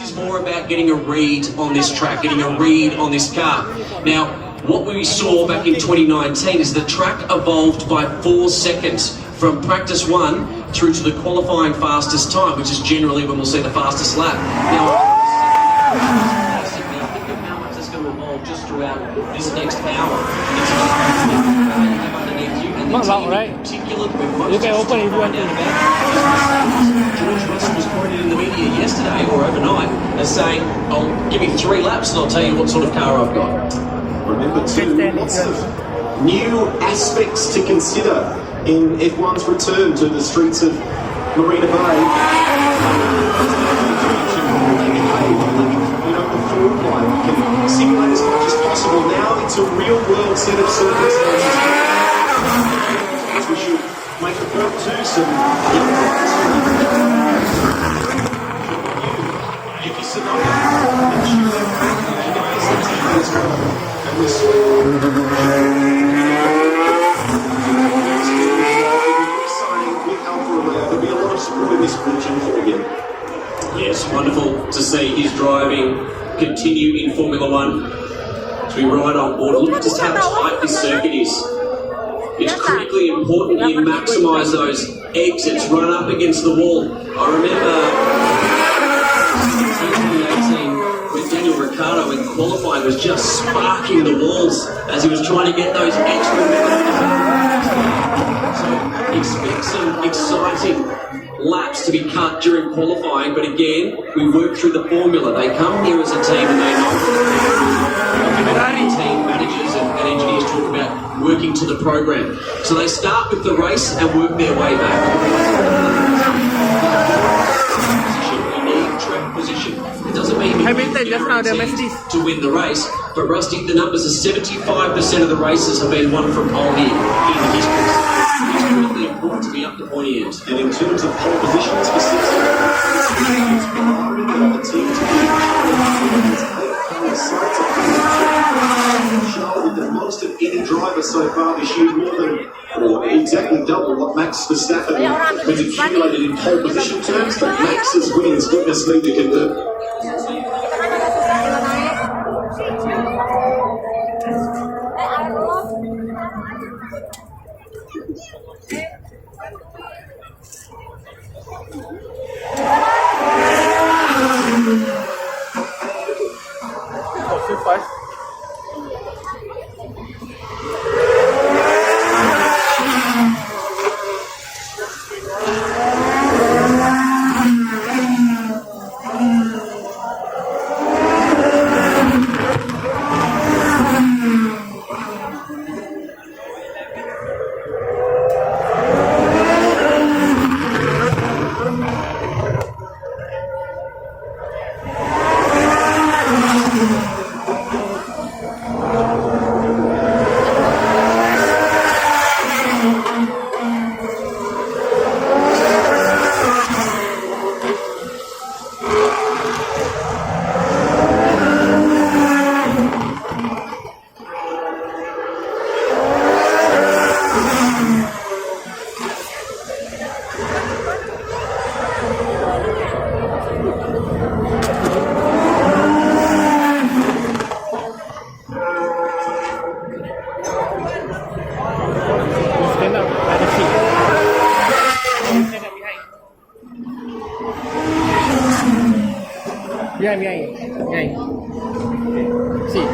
It's more about getting a read on this track, getting a read on this car. Now, what we saw back in 2019 is the track evolved by 4 seconds from practice 1 through to the qualifying fastest time, which is generally when we'll see the fastest lap. Now, think of how much that's going to evolve just throughout this next hour. Not long, right? You can open it if you want to. George Russell was quoted in the media yesterday or overnight as saying, "I'll give me 3 laps and I'll tell you what sort of car I've got." Remember too, lots of new aspects to consider in F1's return to the streets of Marina Bay. The form line can simulate as much as possible. Now it's a real-world set of circumstances. We should make a point to some invites There'll be a lot of support in this region for him. Yes, wonderful to see his driving continue in Formula One. To be right on board. Look at just how tight this circuit is. It's critically important you maximise those exits, run up against the wall. I remember in 2018 when Daniel Ricciardo in qualifying was just sparking the walls as he was trying to get those extra minutes. So expect some exciting laps to be cut during qualifying, but again, we work through the formula. They come here as a team and they know team managers and engineers talk about working to the program. So they start with the race and work their way back. We need track position. It doesn't mean we guaranteed to win the race, but Rusty, the numbers are 75% of the races have been won from pole here in the history. It's critically important to be up the pointy end. And in terms of pole position specifically, it's requiring the team to be the most of any driver so far this year, more than, or exactly double what Max Verstappen has accumulated in pole position terms, but Max's wins, goodness me, to convert. Behind. See.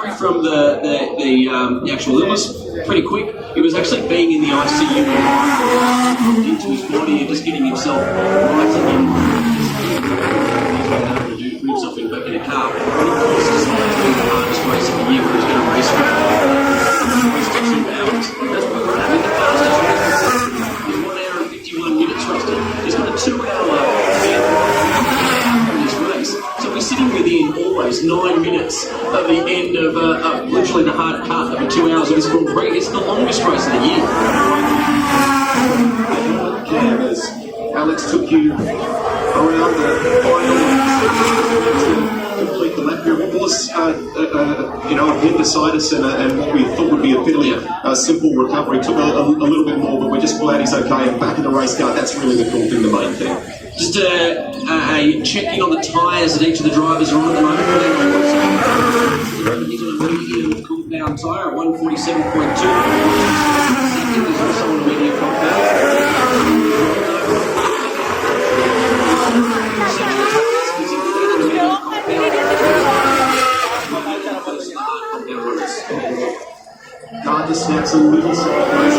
recovery from the actual illness, pretty quick. He was actually being in the ICU into his body and just getting himself right again. He's been able to put himself back in a car. But of course, it's not going to be the hardest race of the year where he's going to race for 2 hours. That's what we're having. The fastest race is 1 hour and 51 minutes, Rusty. He's got a 2-hour in this race. So we're sitting within almost 9 minutes of the end of literally the hard cut of 2 hours of this Grand Prix. It's the longest race of the year. Cam, as Alex took you around the final to complete the lap here, it was appendicitis and what we thought would be a fairly simple recovery. Took a little bit more, but we're just glad he's okay and back in the race car. That's really the cool thing, the main thing. Just a check-in on the tyres that each of the drivers are on at the moment. He's on a medium compound tyre, 147.2. Second is also on a medium compound. Car just snaps a little sideways.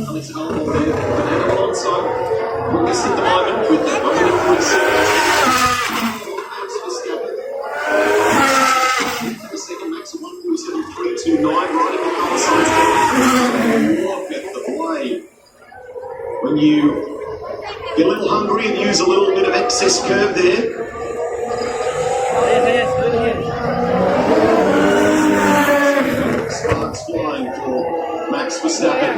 Alex Albon there, Fernando Alonso. Quickest at the moment with that 1 minute 47. The second max of 147.329, right in the car side. Look at the play. When you get a little hungry and use a little bit of excess curve there. Sparks flying for Max Verstappen.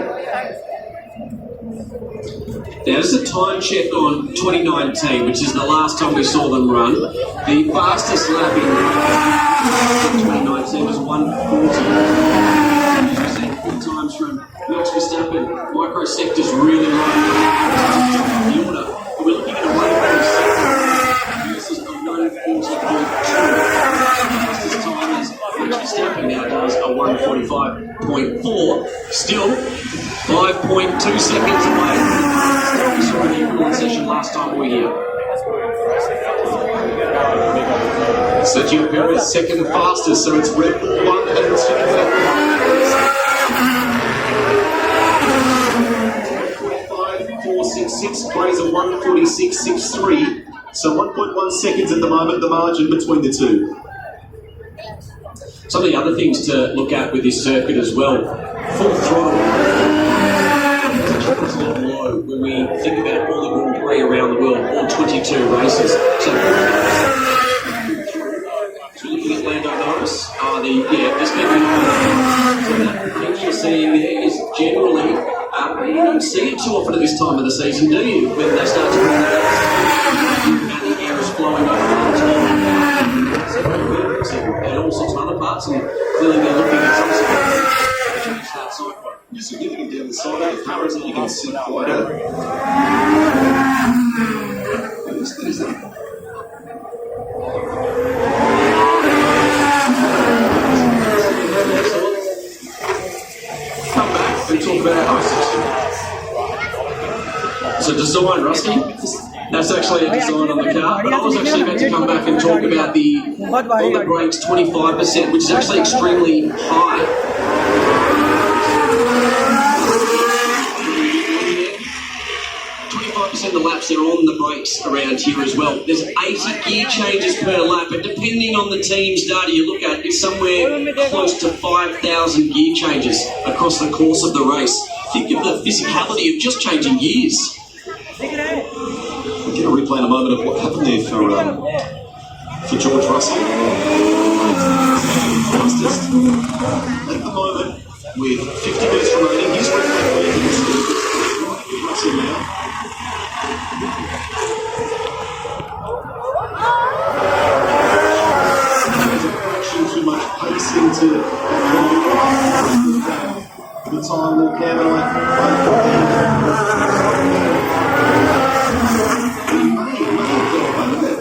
Now, this is a time check on 2019, which is the last time we saw them run. The fastest lap in 2019 was 140. We've seen 4 times from Max Verstappen. Microsector's really low. The order. But we're looking at a 146. This is a 140.2. Fastest time is Max Verstappen now does a 145.4. Still 5.2 seconds away. We saw an equal session last time we were here. Sergio Perez second fastest, so it's Red Bull 1 and 2. 145.466 plays a 146.63, so 1.1 seconds at the moment, the margin between the two. Some of the other things to look at with this circuit as well. Full throttle. It's a lot low when we think about all the Grand Prix around the world, all 22 races. So we're looking at Lando Norris. Just keeping on. So that range you're seeing there is generally, you don't see it too often at this time of the season, do you? When they start to bring that out, and the air is flowing over the top. And all sorts of other parts, and clearly they're looking at some sort of change that cycle. You're significant down the side of the cameras and you can see quite a... What is that? Come back and talk about So design, Rusty. That's actually a design on the car, but I was actually about to come back and talk about the on the brakes 25%, which is actually extremely high. 25% of the laps they're on the brakes around here as well. There's 80 gear changes per lap, and depending on the team's data you look at, it's somewhere close to 5,000 gear changes across the course of the race. Think of the physicality of just changing gears. We'll get a replay in a moment of what happened there for George Russell. Fastest at the moment with 50 minutes remaining. He's with Russell now. Too much pace into the time will Cam and I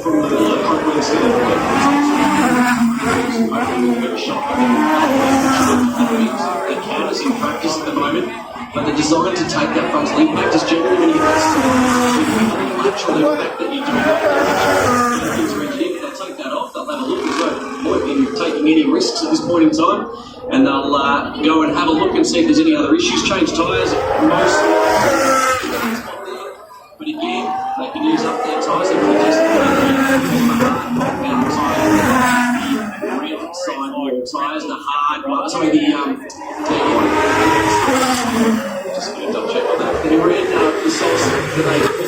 from the opening standpoint. The counters in practice at the moment, but the design to take that frontal impact is generally when you lateral impact that you do. They'll take that off, they'll have a look as well. In taking taking any risks at this point in time, and they'll go and have a look and see if there's any other issues. Change tyres, most. But again, they can use up their tyres. They can just the red sidewall tyres, the hard one. Sorry, just going to double check on that. The red, the sauce that they put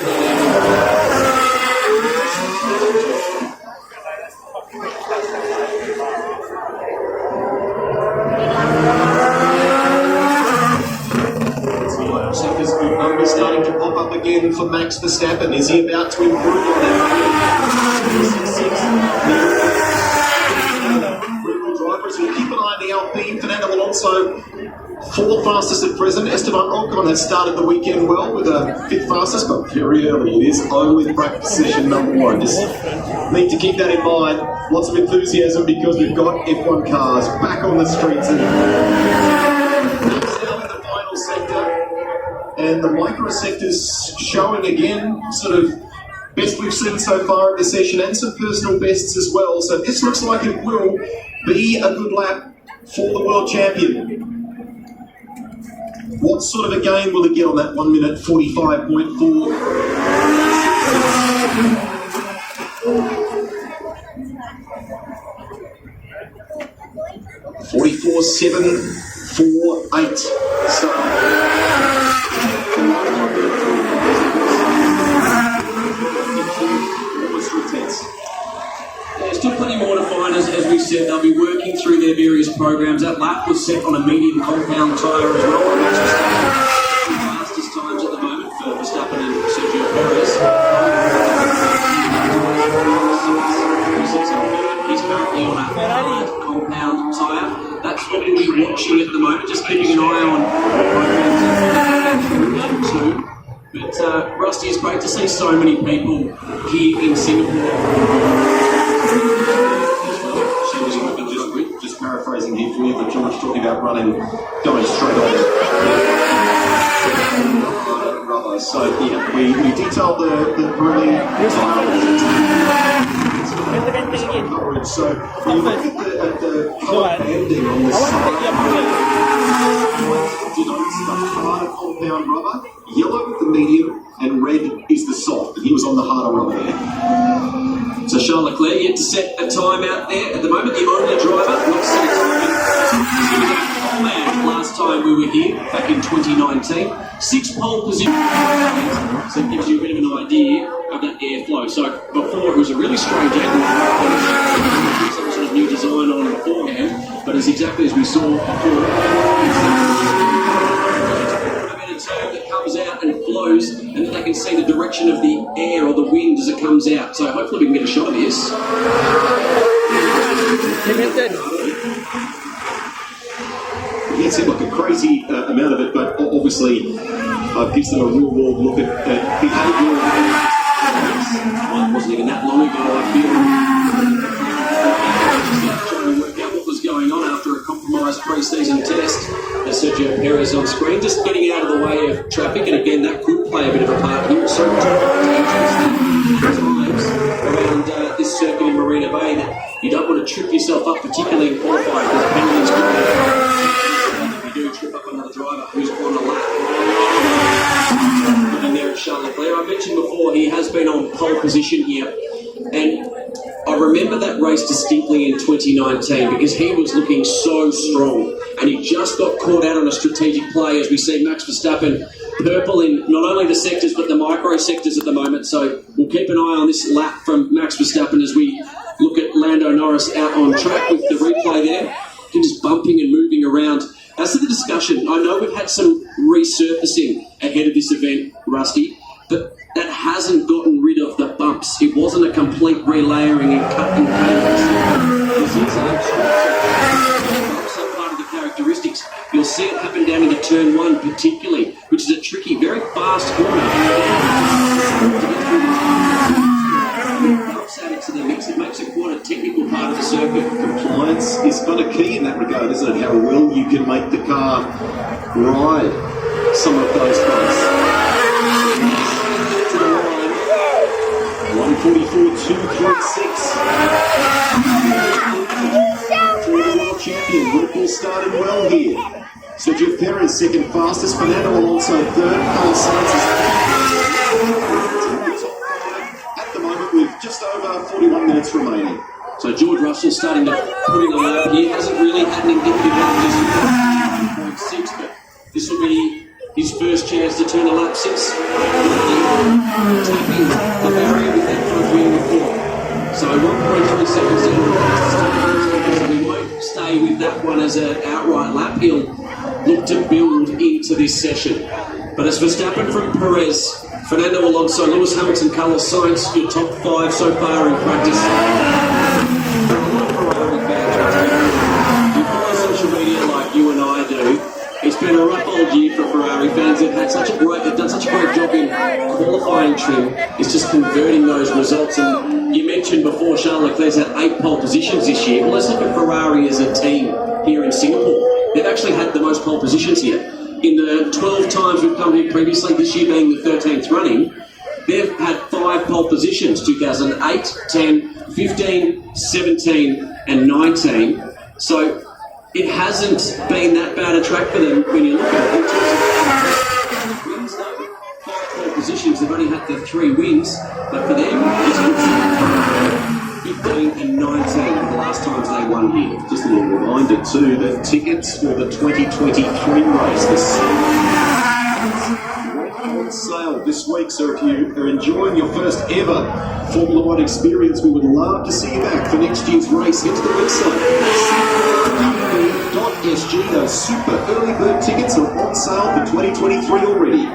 Sectors good numbers starting to pop up again for Max Verstappen. Is he about to improve on that? Drivers will keep an eye on the Alpine. Fernando Alonso, fourth fastest at present. Esteban Ocon has started the weekend well with a fifth fastest, but very early. It is only practice session number 1. Just need to keep that in mind. Lots of enthusiasm because we've got F1 cars back on the streets. And and the micro sectors showing again sort of best we've seen so far at the session and some personal bests as well. So this looks like it will be a good lap for the world champion. What sort of a gain will he get on that 1 minute 45.4? 44.748. So there's still plenty more to find, as we said. They'll be working through their various programs. That lap was set on a medium compound tyre as well. The fastest times at the moment for Verstappen and Sergio Perez. He's currently on a hard compound tyre. That's what we'll be watching at the moment, just keeping an eye on programs too. But Rusty, it's great to see so many people here in Singapore. Just paraphrasing here for you, but George talking about going straight on rubber. So yeah, we detailed the brilliant coverage. So when you look at the colour banding on the side, the harder compound rubber, yellow the medium, and red is the soft. And he was on the harder rubber there. So Charles Leclerc yet to set a time out there. At the moment, the only driver not set a time. Oh man, last time we were here, back in 2019. 6 pole position. So it gives you a bit of an idea of that airflow. So before it was a really strange angle. Some sort of new design on it beforehand, but it's exactly as we saw before. That comes out and flows, and then they can see the direction of the air or the wind as it comes out. So hopefully we can get a shot of this. It seemed like a crazy amount of it, but obviously gives them a real world look at behaviour. Well, it wasn't even that long ago, I feel. Trying to work out what was going on after a compromised pre-season test. Sergio Perez on screen, just getting out of the way of traffic, and again that could play a bit of a part here. So times around this circuit in Marina Bay that you don't want to trip yourself up, particularly in qualifying, because the penalties could be. If you do trip up another driver who's on a lap. Looking there at Charles Leclerc, I mentioned before he has been on pole position here, and I remember that race distinctly in 2019 because he was looking so strong, and he just got caught out on a strategic play as we see Max Verstappen purple in not only the sectors but the micro sectors at the moment. So we'll keep an eye on this lap from Max Verstappen as we look at Lando Norris out on track with the replay there. Him just bumping and moving around. As to the discussion, I know we've had some resurfacing ahead of this event, Rusty, but that hasn't gotten rid of the bumps. It wasn't a complete relayering and cut and paste. This is some part of the characteristics. You'll see it happen down into turn 1 particularly, which is a tricky, very fast corner. Bumps added to the mix. It makes it quite a technical part of the circuit. Compliance is kind of key in that regard, isn't it? How well you can make the car ride some of those bumps. 144.236. started well here. Sergio Perez second fastest, Fernando Alonso third, Carlos Sainz is top five at the moment with just over 41 minutes remaining. So George Russell starting to put in a lap here. Hasn't really had an indicative lap just 1.6, but this will be his first chance to turn a lap since tapping the barrier with that front wing before. So 1.3 seconds in. So he won't stay with that one as an outright lap. He'll look to build into this session. But as Verstappen from Perez, Fernando Alonso, Lewis Hamilton, Carlos Sainz, your top five so far in practice. You follow social media like you and I do. It's been a rough old year for Ferrari fans. They've done such a great job in qualifying trim. It's just converting those results. And you mentioned before Charles Leclerc's had 8 pole positions this year. Well, let's look at Ferrari as a team here in Singapore. They've actually had the most pole positions here. In the 12 times we've come here previously, this year being the 13th running, they've had 5 pole positions, 2008, 10, 15, 17 and 19. So it hasn't been that bad a track for them when you look at it. In terms of wins, though, 5 pole positions, they've only had the 3 wins, but for them, it's 15 and 19 the last times they won here. Just a little reminder too, the tickets for the 2023 race on sale this week, so if you are enjoying your first ever Formula One experience, we would love to see you back for next year's race. Head to the website, cp.sg. Those super early bird tickets are on sale for 2023 already.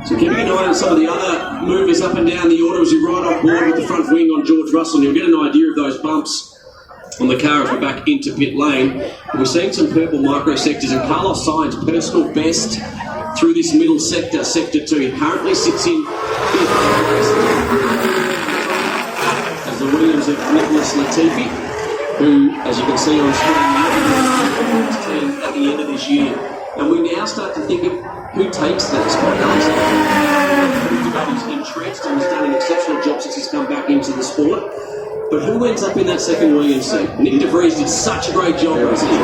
So keeping an eye on some of the other movers up and down the order as you ride off board with the front wing on George Russell, and you'll get an idea of those bumps on the car as we're back into pit lane. We're seeing some purple microsectors, and Carlos Sainz, personal best through this middle sector, sector 2. He currently sits in 5th as the Williams of Nicholas Latifi, who, as you can see on screen, team at the end of this year. And we now start to think of who takes that spot. He's entrenched and has done an exceptional job since he's come back into the sport. But who ends up in that second Williams seat? Nick De Vries did such a great job, wasn't he?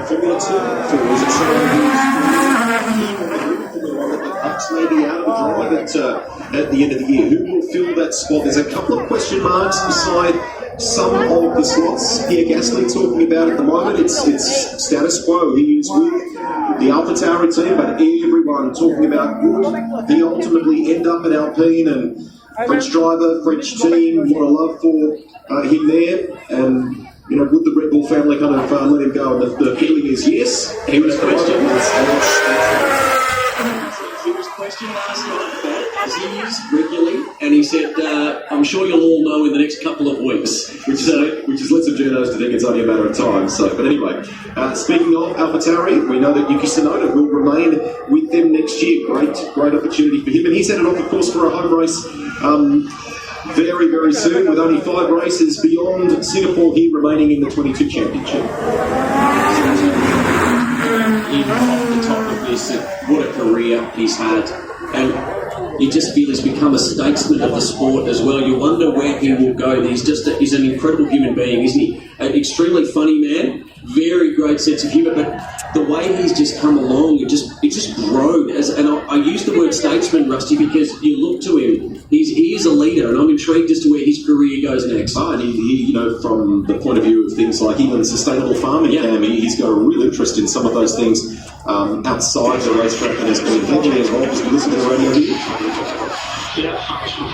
Formula 2 for is it someone who's maybe out of the drive at the end of the year? Who will fill that spot? There's a couple of question marks beside some of the slots. Pierre Gasly talking about at the moment. It's status quo. He's with the AlphaTauri team, but everyone talking about would he ultimately end up at Alpine, and French driver, French team, what a love for him there. And would the Red Bull family kind of let him go? And the feeling is yes. He was questioned. He was questioned last night about it, as he is regularly, and he said, "I'm sure you'll all know in the next couple of weeks." Which is lots of journos to think it's only a matter of time. So, but anyway, speaking of AlphaTauri, we know that Yuki Tsunoda will remain with them next year. Great opportunity for him, and he's headed off, of course, for a home race. Very, very soon, with only 5 races beyond Singapore, he remaining in the 22 championship. Even off the top of this, what a career he's had. And you just feel he's become a statesman of the sport as well. You wonder where he will go. He's an incredible human being, isn't he? An extremely funny man, very great sense of humour, but the way he's just come along, it just grown. And I use the word statesman, Rusty, because you look to him. He is a leader, and I'm intrigued as to where his career goes next. And he from the point of view of things like even sustainable farming, he's got a real interest in some of those things outside the racetrack, and has been heavily involved. As we listen to the radio here.